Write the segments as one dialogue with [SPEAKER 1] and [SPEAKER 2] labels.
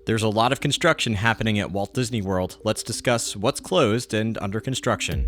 [SPEAKER 1] There's a lot of construction happening at Walt Disney World. Let's discuss what's closed and under construction.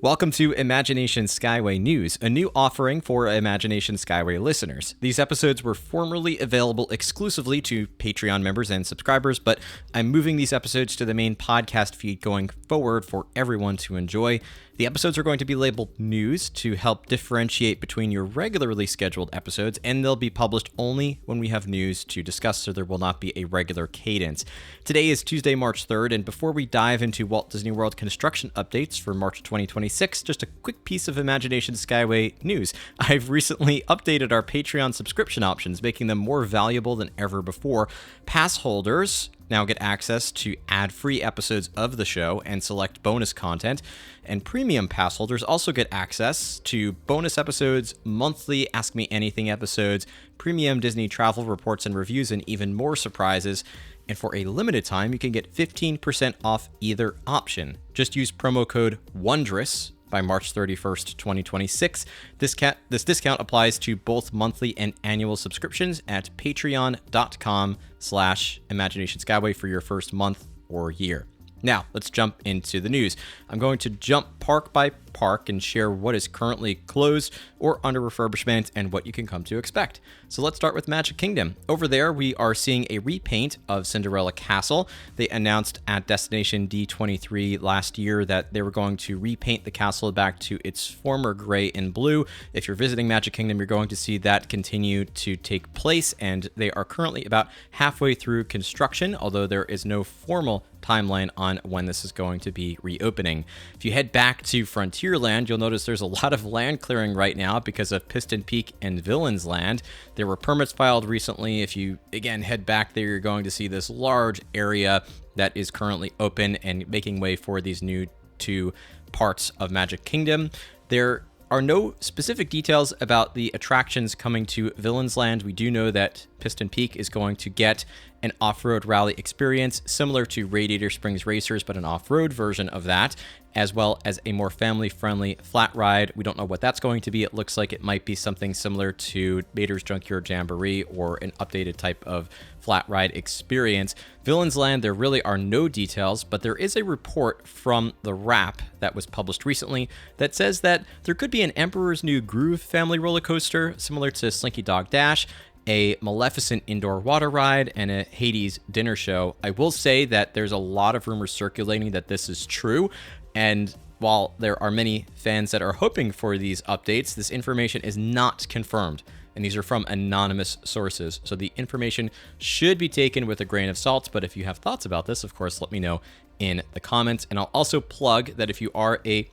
[SPEAKER 1] Welcome to Imagination Skyway News, a new offering for Imagination Skyway listeners. These episodes were formerly available exclusively to Patreon members and subscribers, but I'm moving these episodes to the main podcast feed going forward for everyone to enjoy. The episodes are going to be labeled news to help differentiate between your regularly scheduled episodes, and they'll be published only when we have news to discuss, so there will not be a regular cadence. Today is Tuesday, March 3rd, and before we dive into Walt Disney World construction updates for March 2026, just a quick piece of Imagination Skyway news. I've recently updated our Patreon subscription options, making them more valuable than ever before. Pass holders now get access to ad-free episodes of the show and select bonus content, and premium pass holders also get access to bonus episodes, monthly Ask Me Anything episodes, premium Disney travel reports and reviews, and even more surprises. And for a limited time, you can get 15% off either option. Just use promo code WONDROUS by March 31st, 2026. This discount applies to both monthly and annual subscriptions at patreon.com/Imagination Skyway for your first month or year. Now, let's jump into the news. I'm going to jump park by park and share what is currently closed or under refurbishment and what you can come to expect. So let's start with Magic Kingdom. Over there, we are seeing a repaint of Cinderella Castle. They announced at Destination D23 last year that they were going to repaint the castle back to its former gray and blue. If you're visiting Magic Kingdom, you're going to see that continue to take place, and they are currently about halfway through construction, although there is no formal timeline on when this is going to be reopening. If you head back to Frontierland, you'll notice there's a lot of land clearing right now because of Piston Peak and Villains Land. There were permits filed recently. If you, again, head back there, you're going to see this large area that is currently open and making way for these new two parts of Magic Kingdom. There are no specific details about the attractions coming to Villains Land. We do know that Piston Peak is going to get an off-road rally experience similar to Radiator Springs Racers, but an off-road version of that, as well as a more family-friendly flat ride. We don't know what that's going to be. It looks like it might be something similar to Bader's Junkyard Jamboree or an updated type of flat ride experience. Villains Land, there really are no details, but there is a report from The Wrap that was published recently that says that there could be an Emperor's New Groove family roller coaster similar to Slinky Dog Dash, a Maleficent indoor water ride, and a Hades dinner show. I will say that there's a lot of rumors circulating that this is true, and while there are many fans that are hoping for these updates, this information is not confirmed, and these are from anonymous sources, so the information should be taken with a grain of salt. But if you have thoughts about this, of course, let me know in the comments. And I'll also plug that if you are a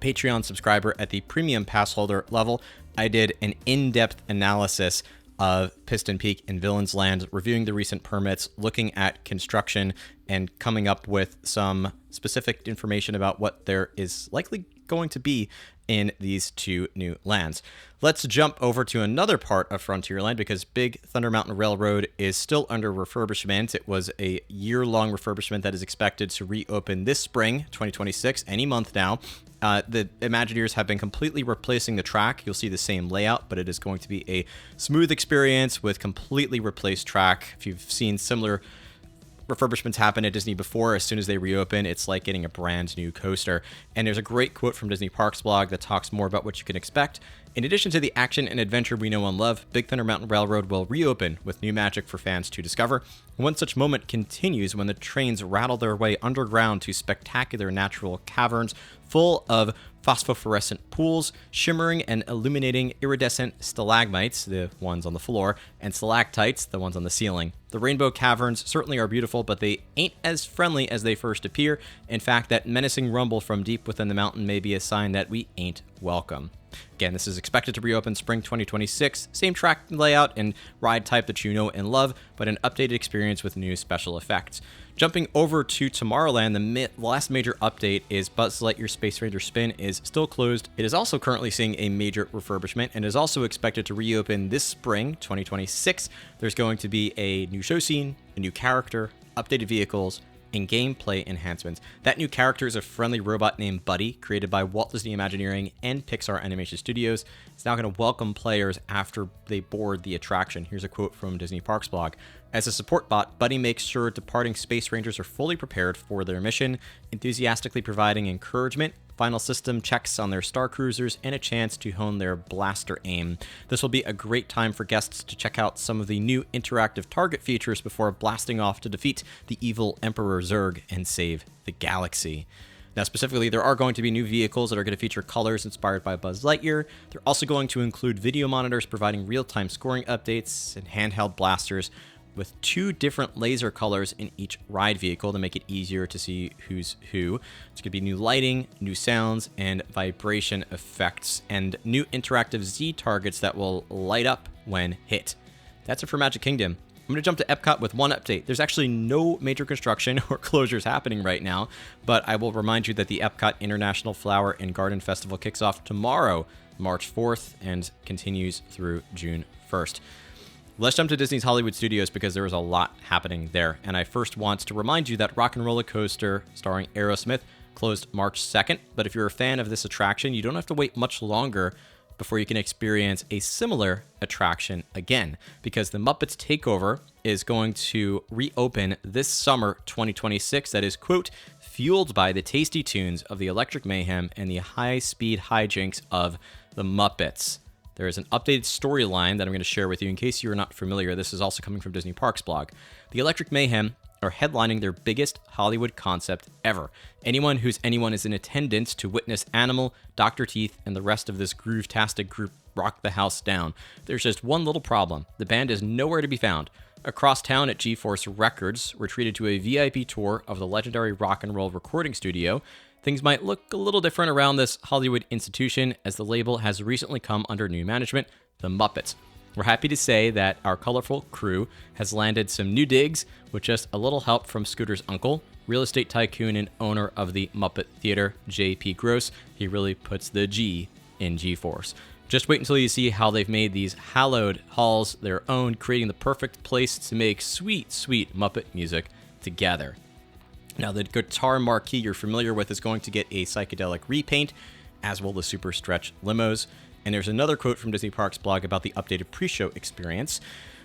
[SPEAKER 1] Patreon subscriber at the premium pass holder level, I did an in-depth analysis of Piston Peak and Villains Land, reviewing the recent permits, looking at construction, and coming up with some specific information about what there is likely going to be in these two new lands. Let's jump over to another part of Frontierland because Big Thunder Mountain Railroad is still under refurbishment. It was a year-long refurbishment that is expected to reopen this spring, 2026, any month now. The Imagineers have been completely replacing the track. You'll see the same layout, but it is going to be a smooth experience with completely replaced track. If you've seen similar refurbishments happen at Disney before, as soon as they reopen, it's like getting a brand new coaster. And there's a great quote from Disney Parks blog that talks more about what you can expect. In addition to the action and adventure we know and love, Big Thunder Mountain Railroad will reopen with new magic for fans to discover. One such moment continues when the trains rattle their way underground to spectacular natural caverns full of phosphorescent pools, shimmering and illuminating iridescent stalagmites, the ones on the floor, and stalactites, the ones on the ceiling. The rainbow caverns certainly are beautiful, but they ain't as friendly as they first appear. In fact, that menacing rumble from deep within the mountain may be a sign that we ain't welcome. Again, this is expected to reopen spring 2026. Same track layout and ride type that you know and love, but an updated experience with new special effects. Jumping over to Tomorrowland, the last major update is Buzz Lightyear Space Ranger Spin is still closed. It is also currently seeing a major refurbishment and is also expected to reopen this spring 2026. There's going to be a new show scene, a new character, updated vehicles, and gameplay enhancements. That new character is a friendly robot named Buddy, created by Walt Disney Imagineering and Pixar Animation Studios. It's now going to welcome players after they board the attraction. Here's a quote from Disney Parks blog. As a support bot, Buddy makes sure departing Space Rangers are fully prepared for their mission, enthusiastically providing encouragement, final system checks on their Star Cruisers, and a chance to hone their blaster aim. This will be a great time for guests to check out some of the new interactive target features before blasting off to defeat the evil Emperor Zurg and save the galaxy. Now, specifically, there are going to be new vehicles that are going to feature colors inspired by Buzz Lightyear. They're also going to include video monitors providing real-time scoring updates and handheld blasters with 2 different laser colors in each ride vehicle to make it easier to see who's who. It's going to be new lighting, new sounds, and vibration effects, and new interactive Z targets that will light up when hit. That's it for Magic Kingdom. I'm going to jump to Epcot with one update. There's actually no major construction or closures happening right now, but I will remind you that the Epcot International Flower and Garden Festival kicks off tomorrow, March 4th, and continues through June 1st. Let's jump to Disney's Hollywood Studios because there is a lot happening there. And I first want to remind you that Rock and Roller Coaster starring Aerosmith closed March 2nd. But if you're a fan of this attraction, you don't have to wait much longer before you can experience a similar attraction again, because the Muppets Takeover is going to reopen this summer 2026. That is, quote, fueled by the tasty tunes of the Electric Mayhem and the high-speed hijinks of the Muppets. There is an updated storyline that I'm going to share with you in case you're not familiar. This is also coming from Disney Parks blog. The Electric Mayhem are headlining their biggest Hollywood concept ever. Anyone is in attendance to witness Animal, Dr. Teeth, and the rest of this groove-tastic group rock the house down. There's just one little problem. The band is nowhere to be found. Across town at G-Force Records, we're treated to a VIP tour of the legendary rock and roll recording studio. Things might look a little different around this Hollywood institution as the label has recently come under new management, the Muppets. We're happy to say that our colorful crew has landed some new digs with just a little help from Scooter's uncle, real estate tycoon and owner of the Muppet Theater, J.P. Gross. He really puts the G in G-Force. Just wait until you see how they've made these hallowed halls their own, creating the perfect place to make sweet, sweet Muppet music together. Now, the guitar marquee you're familiar with is going to get a psychedelic repaint, as will the Super Stretch limos. And there's another quote from Disney Parks blog about the updated pre-show experience.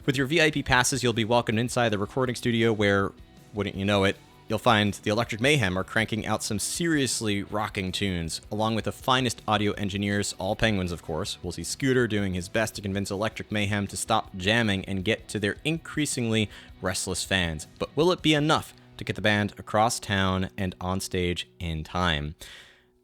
[SPEAKER 1] With your VIP passes, you'll be welcomed inside the recording studio where, wouldn't you know it, you'll find the Electric Mayhem are cranking out some seriously rocking tunes, along with the finest audio engineers, all Penguins of course. We'll see Scooter doing his best to convince Electric Mayhem to stop jamming and get to their increasingly restless fans. But will it be enough to get the band across town and on stage in time?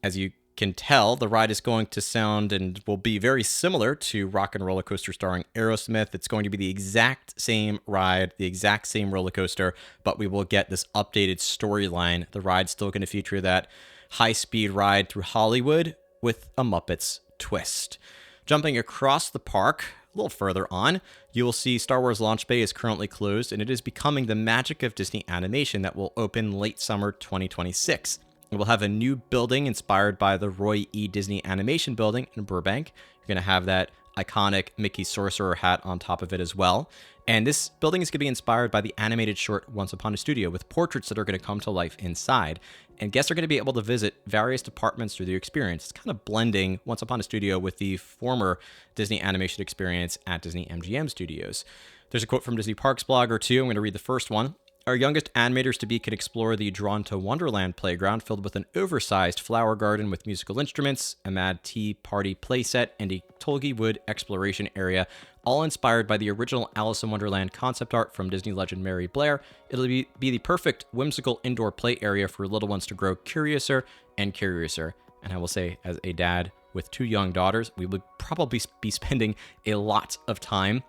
[SPEAKER 1] As you can tell, the ride is going to sound and will be very similar to Rock and Roller Coaster starring Aerosmith. It's going to be the exact same ride, the exact same roller coaster, but we will get this updated storyline. The ride's still going to feature that high-speed ride through Hollywood with a Muppets twist. Jumping across the park, a little further on, you will see Star Wars Launch Bay is currently closed, and it is becoming the magic of Disney animation that will open late summer 2026. It will have a new building inspired by the Roy E. Disney Animation Building in Burbank. You're going to have that iconic Mickey Sorcerer hat on top of it as well. And this building is going to be inspired by the animated short Once Upon a Studio, with portraits that are going to come to life inside. And guests are going to be able to visit various departments through the experience. It's kind of blending Once Upon a Studio with the former Disney animation experience at Disney MGM Studios. There's a quote from Disney Parks blog or two. I'm going to read the first one. Our youngest animators to be can explore the Drawn to Wonderland playground filled with an oversized flower garden with musical instruments, a Mad Tea Party playset, and a Tolgi Wood exploration area, all inspired by the original Alice in Wonderland concept art from Disney legend Mary Blair. It'll be the perfect whimsical indoor play area for little ones to grow curiouser and curiouser. And I will say, as a dad with 2 young daughters, we would probably be spending a lot of time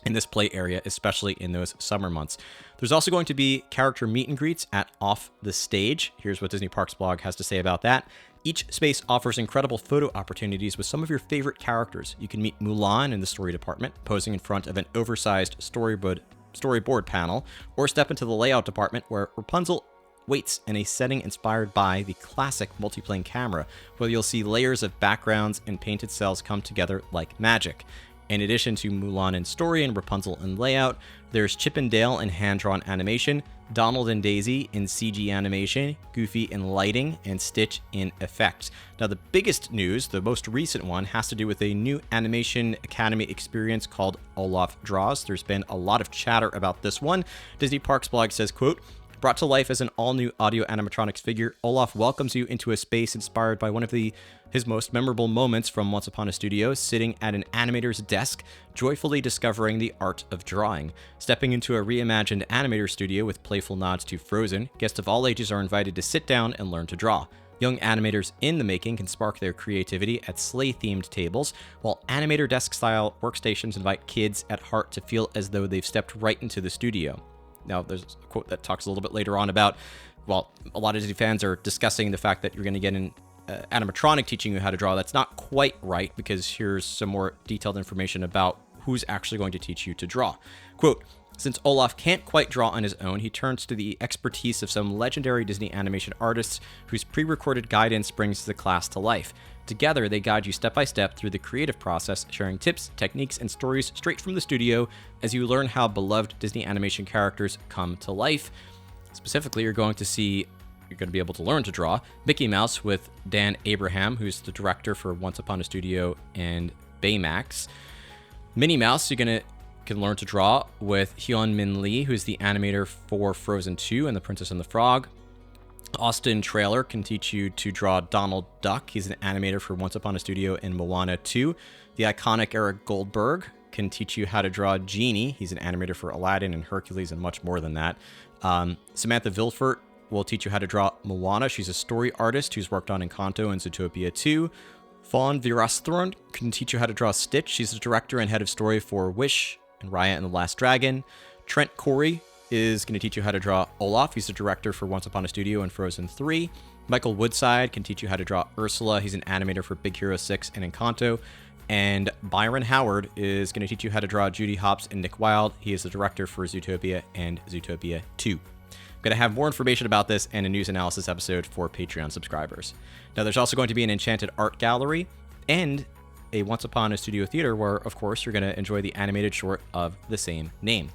[SPEAKER 1] in this play area, especially in those summer months. There's also going to be character meet and greets at Off the Stage. Here's what Disney Parks blog has to say about that. Each space offers incredible photo opportunities with some of your favorite characters. You can meet Mulan in the story department, posing in front of an oversized storyboard panel, or step into the layout department where Rapunzel waits in a setting inspired by the classic multiplane camera, where you'll see layers of backgrounds and painted cells come together like magic. In addition to Mulan in story and Rapunzel in layout, there's Chip and Dale in hand-drawn animation, Donald and Daisy in CG animation, Goofy in lighting, and Stitch in effects. Now, the biggest news, the most recent one, has to do with a new Animation Academy experience called Olaf Draws. There's been a lot of chatter about this one. Disney Parks blog says, quote, "Brought to life as an all-new audio animatronics figure, Olaf welcomes you into a space inspired by one of his most memorable moments from Once Upon a Studio, sitting at an animator's desk, joyfully discovering the art of drawing. Stepping into a reimagined animator studio with playful nods to Frozen, guests of all ages are invited to sit down and learn to draw. Young animators in the making can spark their creativity at sleigh-themed tables, while animator desk-style workstations invite kids at heart to feel as though they've stepped right into the studio." Now, there's a quote that talks a little bit later on about, well, a lot of Disney fans are discussing the fact that you're going to get an animatronic teaching you how to draw. That's not quite right, because here's some more detailed information about who's actually going to teach you to draw. Quote, "Since Olaf can't quite draw on his own, he turns to the expertise of some legendary Disney animation artists whose pre-recorded guidance brings the class to life. Together, they guide you step by step through the creative process, sharing tips, techniques, and stories straight from the studio as you learn how beloved Disney animation characters come to life." Specifically, you're going to be able to learn to draw Mickey Mouse with Dan Abraham, who's the director for Once Upon a Studio and Baymax. Minnie Mouse, can learn to draw with Hyun Min Lee, who's the animator for Frozen 2 and The Princess and the Frog. Austin Trailer can teach you to draw Donald Duck. He's an animator for Once Upon a Studio and Moana 2. The iconic Eric Goldberg can teach you how to draw Genie. He's an animator for Aladdin and Hercules and much more than that. Samantha Vilfort will teach you how to draw Moana. She's a story artist who's worked on Encanto and Zootopia 2. Fawn Virasthorn can teach you how to draw Stitch. She's the director and head of story for Wish and Raya and the Last Dragon. Trent Corey is going to teach you how to draw Olaf. He's the director for Once Upon a Studio and Frozen 3. Michael Woodside can teach you how to draw Ursula. He's an animator for Big Hero 6 and Encanto. And Byron Howard is going to teach you how to draw Judy Hopps and Nick Wilde. He is the director for Zootopia and Zootopia 2. I'm going to have more information about this and a news analysis episode for Patreon subscribers. Now, there's also going to be an Enchanted Art Gallery and a Once Upon a Studio Theater where, of course, you're going to enjoy the animated short of the same name.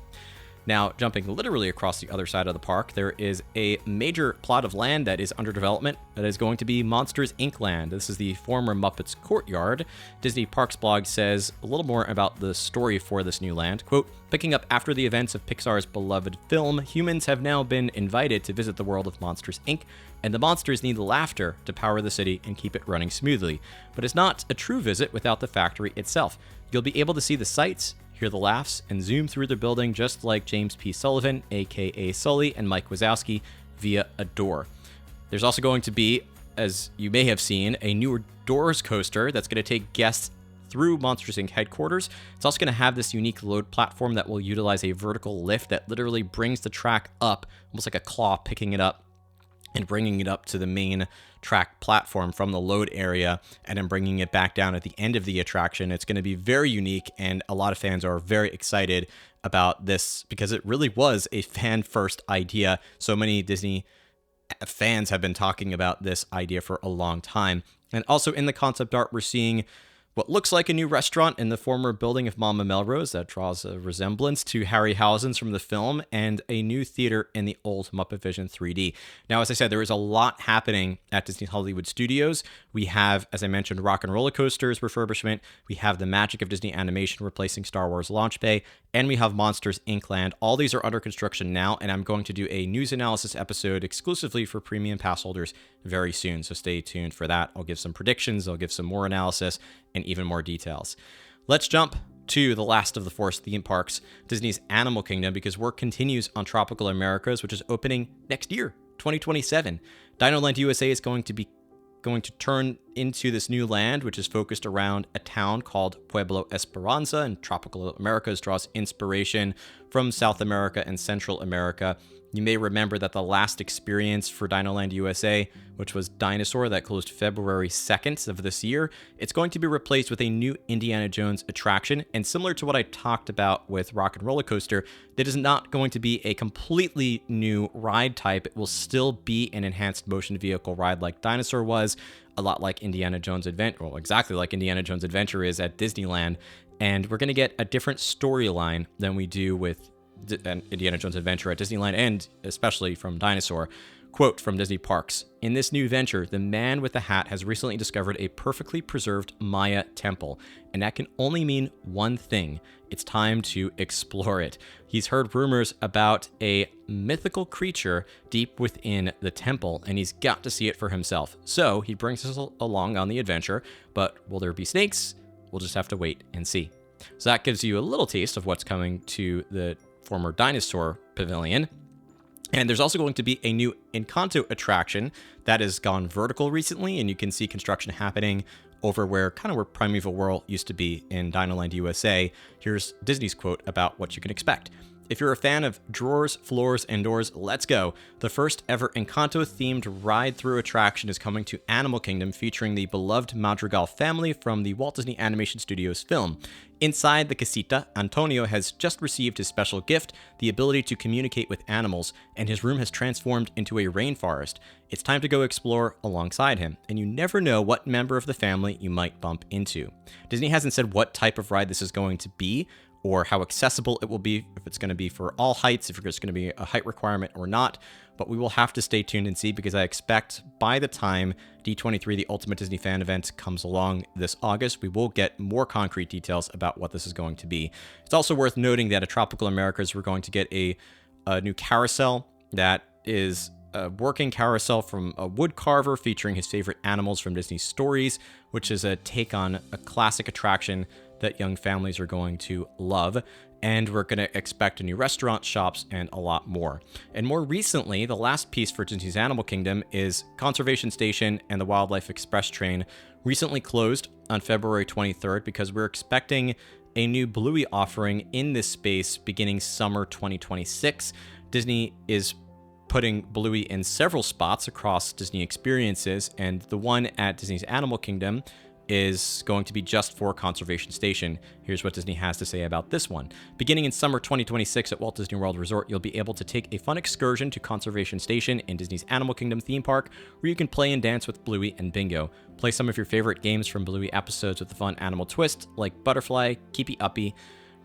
[SPEAKER 1] Now, jumping literally across the other side of the park, there is a major plot of land that is under development that is going to be Monsters, Inc. land. This is the former Muppets Courtyard. Disney Parks blog says a little more about the story for this new land. Quote, "Picking up after the events of Pixar's beloved film, humans have now been invited to visit the world of Monsters, Inc., and the monsters need laughter to power the city and keep it running smoothly. But it's not a true visit without the factory itself. You'll be able to see the sights, hear the laughs, and zoom through the building just like James P. Sullivan, aka Sully, and Mike Wazowski via a door. There's also going to be, as you may have seen, a newer Doors coaster that's going to take guests through Monsters, Inc. headquarters. It's also going to have this unique load platform that will utilize a vertical lift that literally brings the track up, almost like a claw picking it up and bringing it up to the main track platform from the load area and then bringing it back down at the end of the attraction. It's going to be very unique, and a lot of fans are very excited about this because it really was a fan-first idea. So many Disney fans have been talking about this idea for a long time. And also in the concept art, we're seeing what looks like a new restaurant in the former building of Mama Melrose that draws a resemblance to Harryhausen's from the film, and a new theater in the old Muppet Vision 3D. Now, as I said, there is a lot happening at Disney Hollywood Studios. We have, as I mentioned, Rock and Roller Coaster's refurbishment. We have the Magic of Disney Animation replacing Star Wars Launch Bay, and we have Monsters, Inc. land. All these are under construction now, and I'm going to do a news analysis episode exclusively for premium pass holders very soon, so stay tuned for that. I'll give some predictions, I'll give some more analysis, and even more details. Let's jump to the last of the four theme parks, Disney's Animal Kingdom, because work continues on Tropical Americas, which is opening next year, 2027. Dinoland USA is going to turn into this new land, which is focused around a town called Pueblo Esperanza, and Tropical Americas draws inspiration from South America and Central America. You may remember that the last experience for Dinoland USA, which was Dinosaur, that closed February 2nd of this year, it's going to be replaced with a new Indiana Jones attraction. And similar to what I talked about with Rock and Roller Coaster, that is not going to be a completely new ride type. It will still be an enhanced motion vehicle ride like Dinosaur was, a lot like Indiana Jones Adventure, well, exactly like Indiana Jones Adventure is at Disneyland. And we're going to get a different storyline than we do with Indiana Jones Adventure at Disneyland, and especially from Dinosaur. Quote from Disney Parks: "In this new venture, the man with the hat has recently discovered a perfectly preserved Maya temple, and that can only mean one thing. It's time to explore it. He's heard rumors about a mythical creature deep within the temple, and he's got to see it for himself. So he brings us along on the adventure, but will there be snakes? We'll just have to wait and see." So that gives you a little taste of what's coming to the former Dinosaur Pavilion. And there's also going to be a new Encanto attraction that has gone vertical recently, and you can see construction happening over where Primeval Whirl used to be in Dinoland USA. Here's Disney's quote about what you can expect. "If you're a fan of drawers, floors, and doors, let's go. The first ever Encanto-themed ride-through attraction is coming to Animal Kingdom, featuring the beloved Madrigal family from the Walt Disney Animation Studios film. Inside the casita, Antonio has just received his special gift, the ability to communicate with animals, and his room has transformed into a rainforest. It's time to go explore alongside him, and you never know what member of the family you might bump into." Disney hasn't said what type of ride this is going to be, or how accessible it will be, if it's going to be for all heights, if there's going to be a height requirement or not. But we will have to stay tuned and see, because I expect by the time D23, the Ultimate Disney Fan Event, comes along this August, we will get more concrete details about what this is going to be. It's also worth noting that at Tropical Americas, we're going to get a new carousel that is a working carousel from a wood carver featuring his favorite animals from Disney's stories, which is a take on a classic attraction that young families are going to love. And we're going to expect a new restaurant, shops, and a lot more. And more recently, the last piece for Disney's Animal Kingdom is Conservation Station and the Wildlife Express train recently closed on February 23rd because we're expecting a new Bluey offering in this space beginning summer 2026. Disney is putting Bluey in several spots across Disney experiences, and the one at Disney's Animal Kingdom is going to be just for Conservation Station. Here's what Disney has to say about this one. "Beginning in summer 2026 at Walt Disney World Resort, you'll be able to take a fun excursion to Conservation Station in Disney's Animal Kingdom theme park, where you can play and dance with Bluey and Bingo. Play some of your favorite games from Bluey episodes with a fun animal twist, like Butterfly, Keepy Uppy.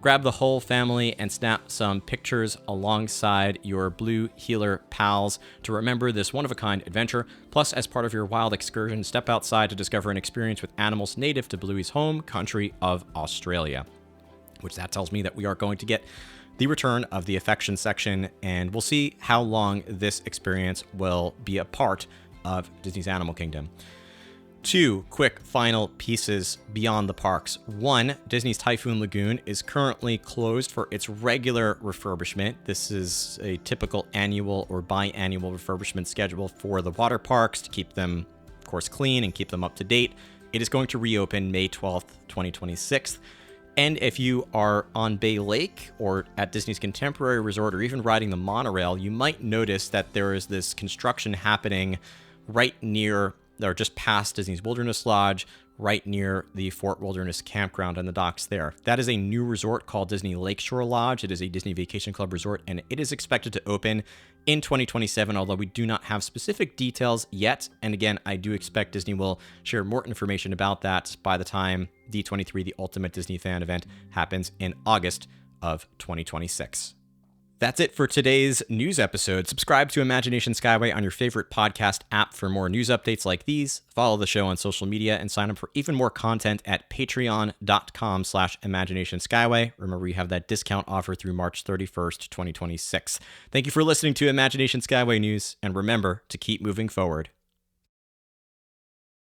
[SPEAKER 1] Grab the whole family and snap some pictures alongside your Blue Healer pals to remember this one-of-a-kind adventure. Plus, as part of your wild excursion, step outside to discover an experience with animals native to Bluey's home country of Australia." Which that tells me that we are going to get the return of the affection section, and we'll see how long this experience will be a part of Disney's Animal Kingdom. Two quick final pieces beyond the parks. One, Disney's Typhoon Lagoon is currently closed for its regular refurbishment. This is a typical annual or biannual refurbishment schedule for the water parks to keep them, of course, clean and keep them up to date. It is going to reopen May 12th, 2026. And if you are on Bay Lake or at Disney's Contemporary Resort or even riding the monorail, you might notice that there is this construction happening right near or just past Disney's Wilderness Lodge, right near the Fort Wilderness Campground and the docks there. That is a new resort called Disney Lakeshore Lodge. It is a Disney Vacation Club resort, and it is expected to open in 2027, although we do not have specific details yet. And again, I do expect Disney will share more information about that by the time D23, the Ultimate Disney Fan Event, happens in August of 2026. That's it for today's news episode. Subscribe to Imagination Skyway on your favorite podcast app for more news updates like these. Follow the show on social media and sign up for even more content at patreon.com/Imagination Skyway. Remember, we have that discount offer through March 31st, 2026. Thank you for listening to Imagination Skyway News, and remember to keep moving forward.